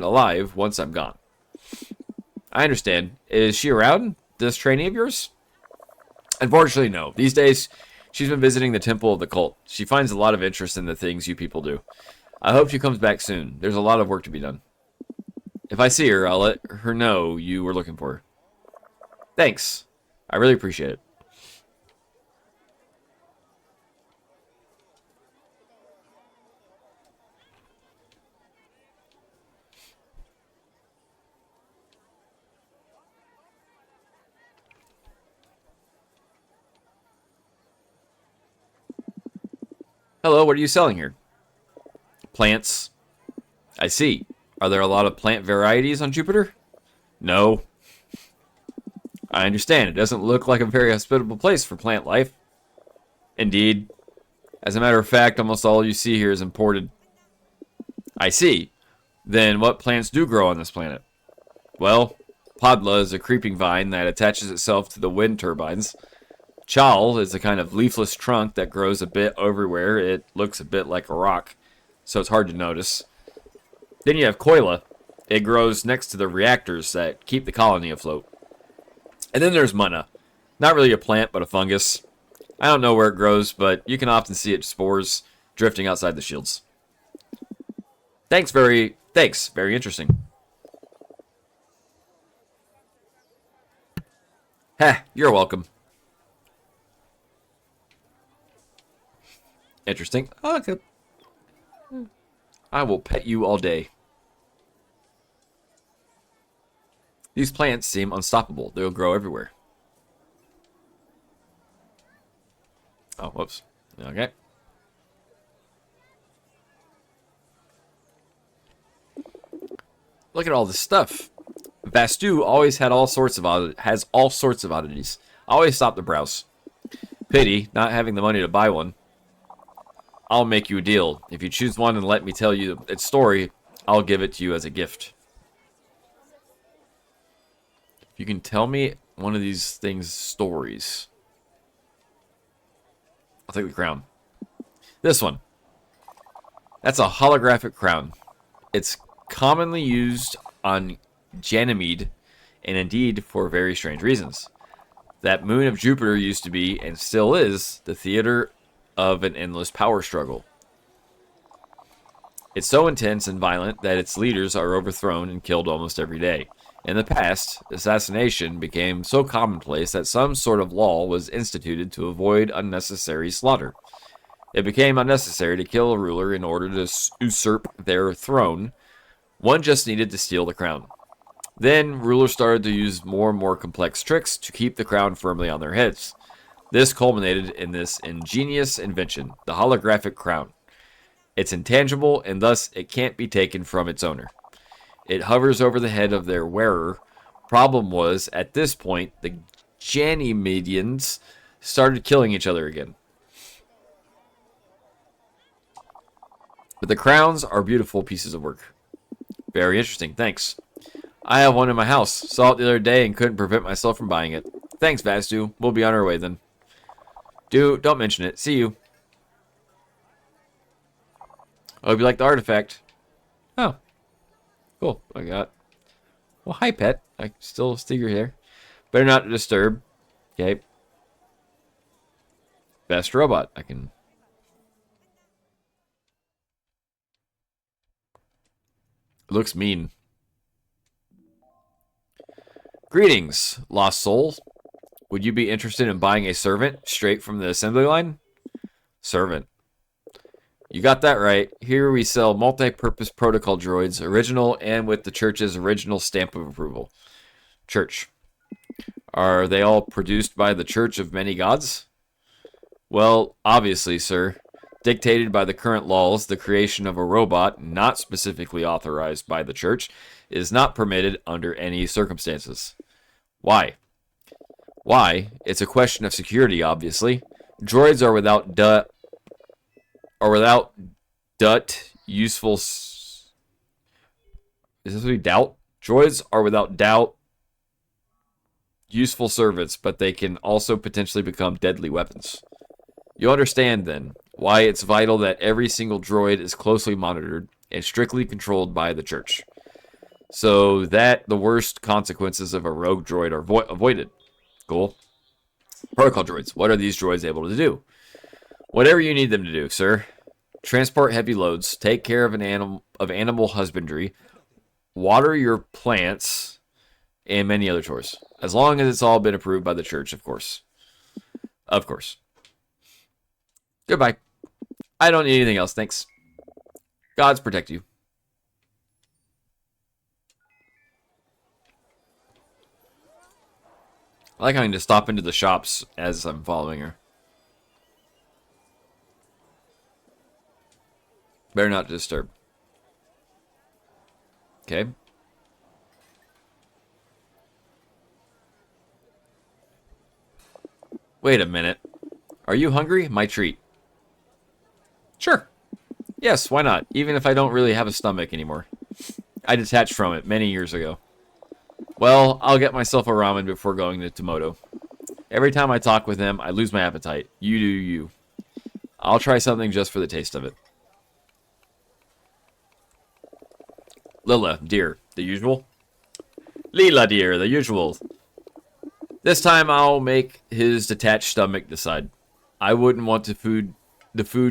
alive once I'm gone. I understand. Is she around, this trainee of yours? Unfortunately, no. These days, she's been visiting the temple of the cult. She finds a lot of interest in the things you people do. I hope she comes back soon. There's a lot of work to be done. If I see her, I'll let her know you were looking for her. Thanks. I really appreciate it. Hello, what are you selling here? Plants. I see. Are there a lot of plant varieties on Jupiter? No. I understand. It doesn't look like a very hospitable place for plant life. Indeed. As a matter of fact, almost all you see here is imported. I see. Then what plants do grow on this planet? Well, Podla is a creeping vine that attaches itself to the wind turbines. Chal is a kind of leafless trunk that grows a bit everywhere. It looks a bit like a rock, so it's hard to notice. Then you have Koila. It grows next to the reactors that keep the colony afloat. And then there's Munna. Not really a plant, but a fungus. I don't know where it grows, but you can often see its spores drifting outside the shields. Thanks very Thanks. Very interesting. Heh, you're welcome. Interesting. Oh, okay. I will pet you all day. These plants seem unstoppable. They'll grow everywhere. Oh, whoops. Okay. Look at all this stuff. Vastu always had all sorts of has all sorts of oddities. Always stop to browse. Pity not having the money to buy one. I'll make you a deal. If you choose one and let me tell you its story, I'll give it to you as a gift. If you can tell me one of these things' stories, I'll take the crown. This one. That's a holographic crown. It's commonly used on Ganymede, and indeed for very strange reasons. That moon of Jupiter used to be, and still is, the theater of an endless power struggle. It's so intense and violent that its leaders are overthrown and killed almost every day. In the past, assassination became so commonplace that some sort of law was instituted to avoid unnecessary slaughter. It became unnecessary to kill a ruler in order to usurp their throne. One just needed to steal the crown. Then, rulers started to use more and more complex tricks to keep the crown firmly on their heads. This culminated in this ingenious invention, the holographic crown. It's intangible, and thus it can't be taken from its owner. It hovers over the head of their wearer. Problem was, at this point, the Ganymedians started killing each other again. But the crowns are beautiful pieces of work. Very interesting, thanks. I have one in my house. Saw it the other day and couldn't prevent myself from buying it. Thanks, Vastu. We'll be on our way then. Don't mention it. See you. I hope you like the artifact. Oh. Cool. I got. Well, hi, pet. I still see your hair. Better not disturb. Okay. Best robot. I can. It looks mean. Greetings, lost soul. Would you be interested in buying a servant straight from the assembly line? Servant. You got that right. Here we sell multi-purpose protocol droids, original and with the church's original stamp of approval. Church. Are they all produced by the Church of Many Gods? Well, obviously, sir. Dictated by the current laws, the creation of a robot not specifically authorized by the church is not permitted under any circumstances. Why? Why? It's a question of security, obviously. Droids are without useful. Is this what we doubt? Droids are without doubt useful servants, but they can also potentially become deadly weapons. You understand, then, why it's vital that every single droid is closely monitored and strictly controlled by the church, so that the worst consequences of a rogue droid are avoided. Cool. Protocol droids. What are these droids able to do? Whatever you need them to do, sir. Transport heavy loads, take care of animal husbandry, water your plants, and many other chores. As long as it's all been approved by the church, of course. Of course. Goodbye. I don't need anything else, thanks. Gods protect you. I like having to stop into the shops as I'm following her. Better not disturb. Okay. Wait a minute. Are you hungry? My treat. Sure. Yes, why not? Even if I don't really have a stomach anymore. I detached from it many years ago. Well, I'll get myself a ramen before going to Tomoto. Every time I talk with him, I lose my appetite. You do you. I'll try something just for the taste of it. Lila, dear, the usual? Leela, dear, the usual. This time I'll make his detached stomach decide. I wouldn't want the food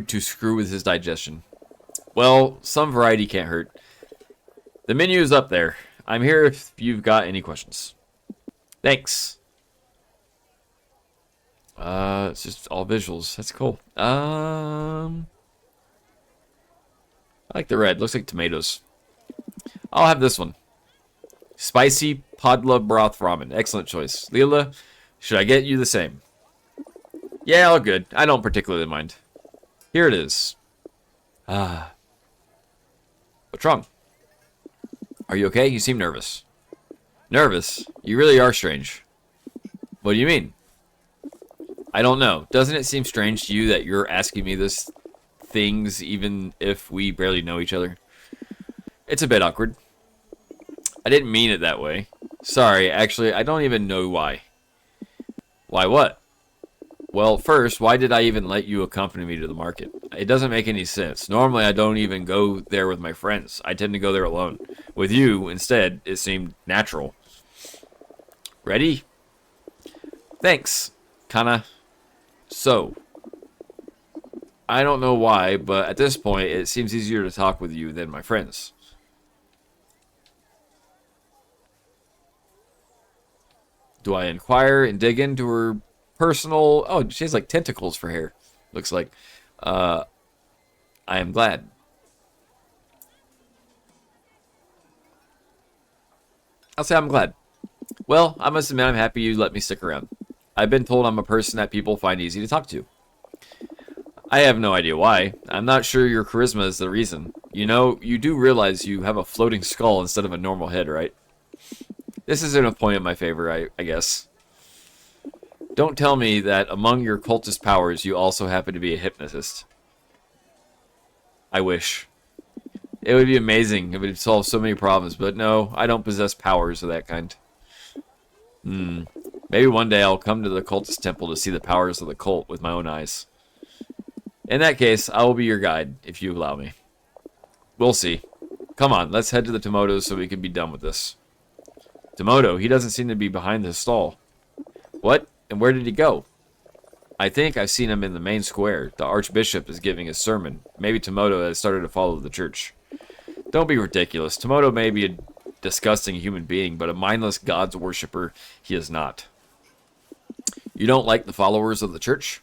to screw with his digestion. Well, some variety can't hurt. The menu is up there. I'm here if you've got any questions. Thanks. It's just all visuals. That's cool. I like the red. Looks like tomatoes. I'll have this one. Spicy Podla broth ramen. Excellent choice. Leela, should I get you the same? Yeah, all good. I don't particularly mind. Here it is. What's wrong? Are you okay? You seem nervous. Nervous? You really are strange. What do you mean? I don't know. Doesn't it seem strange to you that you're asking me this things even if we barely know each other? It's a bit awkward. I didn't mean it that way. Sorry, actually, I don't even know why. Why what? Well, first, why did I even let you accompany me to the market? It doesn't make any sense. Normally, I don't even go there with my friends. I tend to go there alone. With you, instead, it seemed natural. Ready? Thanks. Kinda. So, I don't know why, but at this point, it seems easier to talk with you than my friends. Do I inquire and dig into her personal... Oh, she has like tentacles for hair. Looks like. I am glad. I'll say I'm glad. Well, I must admit I'm happy you let me stick around. I've been told I'm a person that people find easy to talk to. I have no idea why. I'm not sure your charisma is the reason. You know, you do realize you have a floating skull instead of a normal head, right? This isn't a point in my favor, I guess. Don't tell me that among your cultist powers you also happen to be a hypnotist. I wish. It would be amazing if it would solve so many problems, but no, I don't possess powers of that kind. Maybe one day I'll come to the cultist temple to see the powers of the cult with my own eyes. In that case, I will be your guide, if you allow me. We'll see. Come on, let's head to the Tomotos so we can be done with this. Tomoto, he doesn't seem to be behind the stall. What? And where did he go? I think I've seen him in the main square. The Archbishop is giving a sermon. Maybe Tomoto has started to follow the church. Don't be ridiculous. Tomoto may be a disgusting human being, but a mindless God's worshipper he is not. You don't like the followers of the church?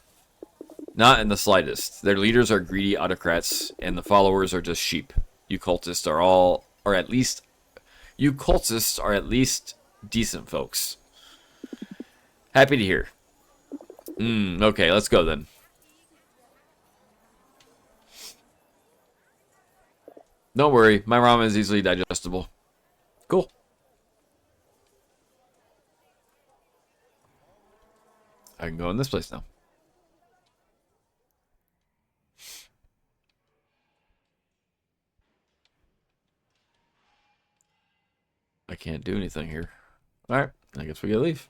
Not in the slightest. Their leaders are greedy autocrats, and the followers are just sheep. You cultists are at least decent folks. Happy to hear. Okay, let's go then. Don't worry, my ramen is easily digestible. Cool. I can go in this place now. I can't do anything here. Alright, I guess we gotta leave.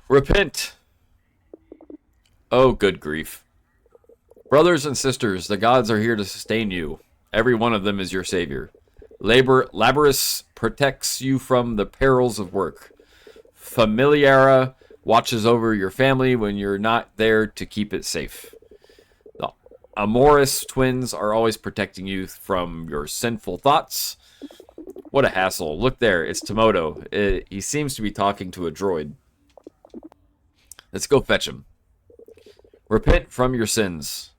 Repent! Oh, good grief. Brothers and sisters, the gods are here to sustain you. Every one of them is your savior. Labrys protects you from the perils of work. Familiara watches over your family when you're not there to keep it safe. The Amoris twins are always protecting you from your sinful thoughts. What a hassle. Look there, it's Tomoto. He seems to be talking to a droid. Let's go fetch him. Repent from your sins.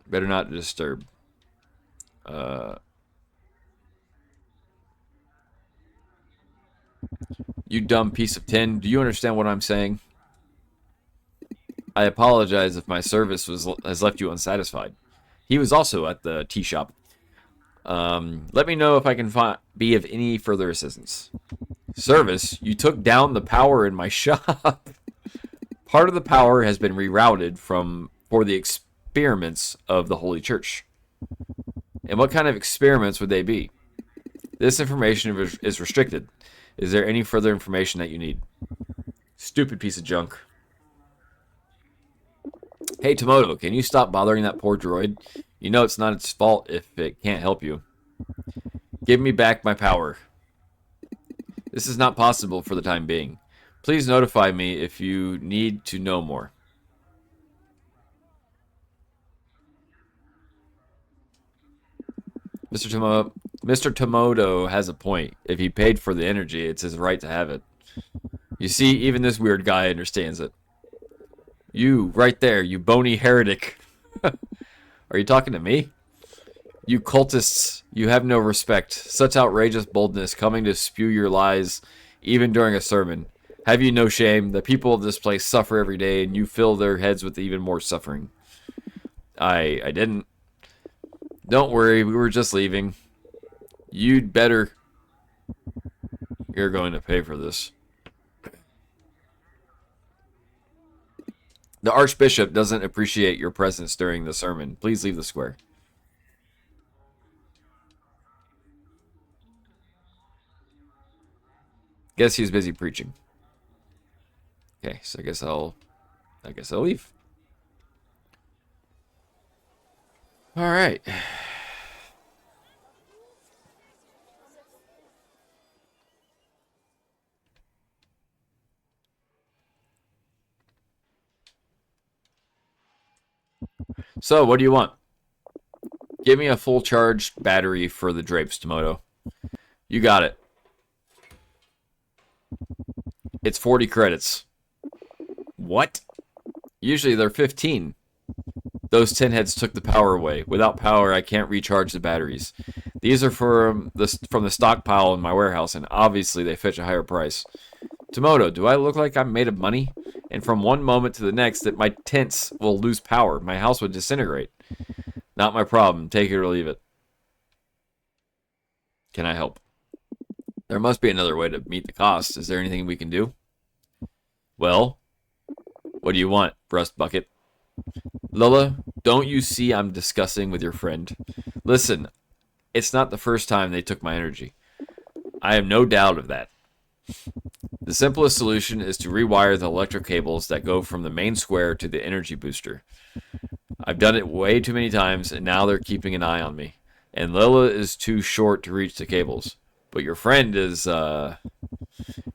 Better not disturb. You dumb piece of tin. Do you understand what I'm saying? I apologize if my service has left you unsatisfied. He was also at the tea shop. Let me know if I can be of any further assistance. Service? You took down the power in my shop. Part of the power has been rerouted for the experiments of the Holy Church. And what kind of experiments would they be? This information is restricted. Is there any further information that you need? Stupid piece of junk. Hey, Tomoto, can you stop bothering that poor droid? You know it's not its fault if it can't help you. Give me back my power. This is not possible for the time being. Please notify me if you need to know more. Mr. Tomodo has a point. If he paid for the energy, it's his right to have it. You see, even this weird guy understands it. You, right there, you bony heretic. Are you talking to me? You cultists, you have no respect. Such outrageous boldness coming to spew your lies, even during a sermon. Have you no shame? The people of this place suffer every day, and you fill their heads with even more suffering. I didn't. Don't worry, we were just leaving. You'd better... You're going to pay for this. The Archbishop doesn't appreciate your presence during the sermon. Please leave the square. Guess he's busy preaching. Okay, so I guess I'll leave. All right. So, what do you want? Give me a full charge battery for the drapes, Tomoto. You got it. It's 40 credits. What? Usually they're 15. Those tin heads took the power away. Without power, I can't recharge the batteries. These are from the stockpile in my warehouse, and obviously they fetch a higher price. Tomoto, do I look like I'm made of money? And from one moment to the next that my tents will lose power. My house would disintegrate. Not my problem. Take it or leave it. Can I help? There must be another way to meet the cost. Is there anything we can do? Well, what do you want, Rust Bucket? Lola, don't you see I'm discussing with your friend? Listen, it's not the first time they took my energy. I have no doubt of that. The simplest solution is to rewire the electric cables that go from the main square to the energy booster. I've done it way too many times, and now they're keeping an eye on me. And Lola is too short to reach the cables. But your friend is,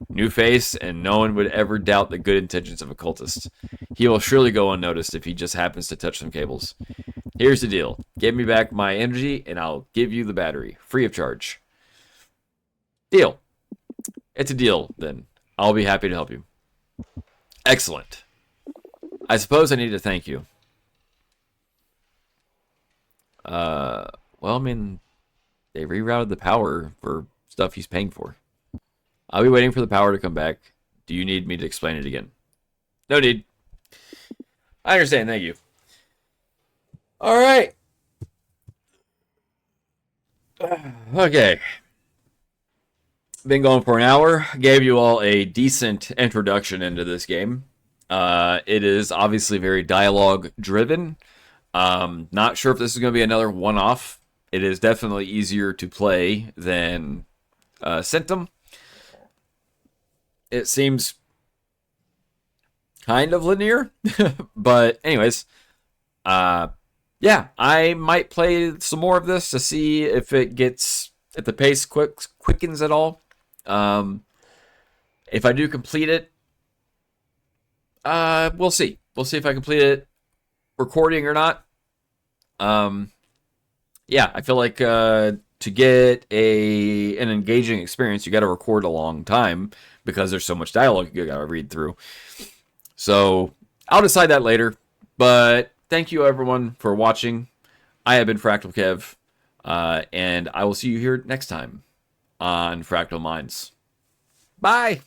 new face, and no one would ever doubt the good intentions of a cultist. He will surely go unnoticed if he just happens to touch some cables. Here's the deal. Give me back my energy, and I'll give you the battery, free of charge. Deal. It's a deal, then. I'll be happy to help you. Excellent. I suppose I need to thank you. Well, I mean, they rerouted the power for stuff he's paying for. I'll be waiting for the power to come back. Do you need me to explain it again? No need. I understand, thank you. Alright. Okay. Been going for an hour. Gave you all a decent introduction into this game. It is obviously very dialogue driven. Not sure if this is going to be another one-off. It is definitely easier to play than Symptom. It seems kind of linear, but anyways, yeah, I might play some more of this to see if the pace quickens at all. If I do complete it, we'll see. We'll see if I complete it recording or not. Yeah, I feel like to get an engaging experience, you got to record a long time because there's so much dialogue you got to read through. So I'll decide that later. But thank you everyone for watching. I have been Fractal Kev, and I will see you here next time on Fractal Minds. Bye.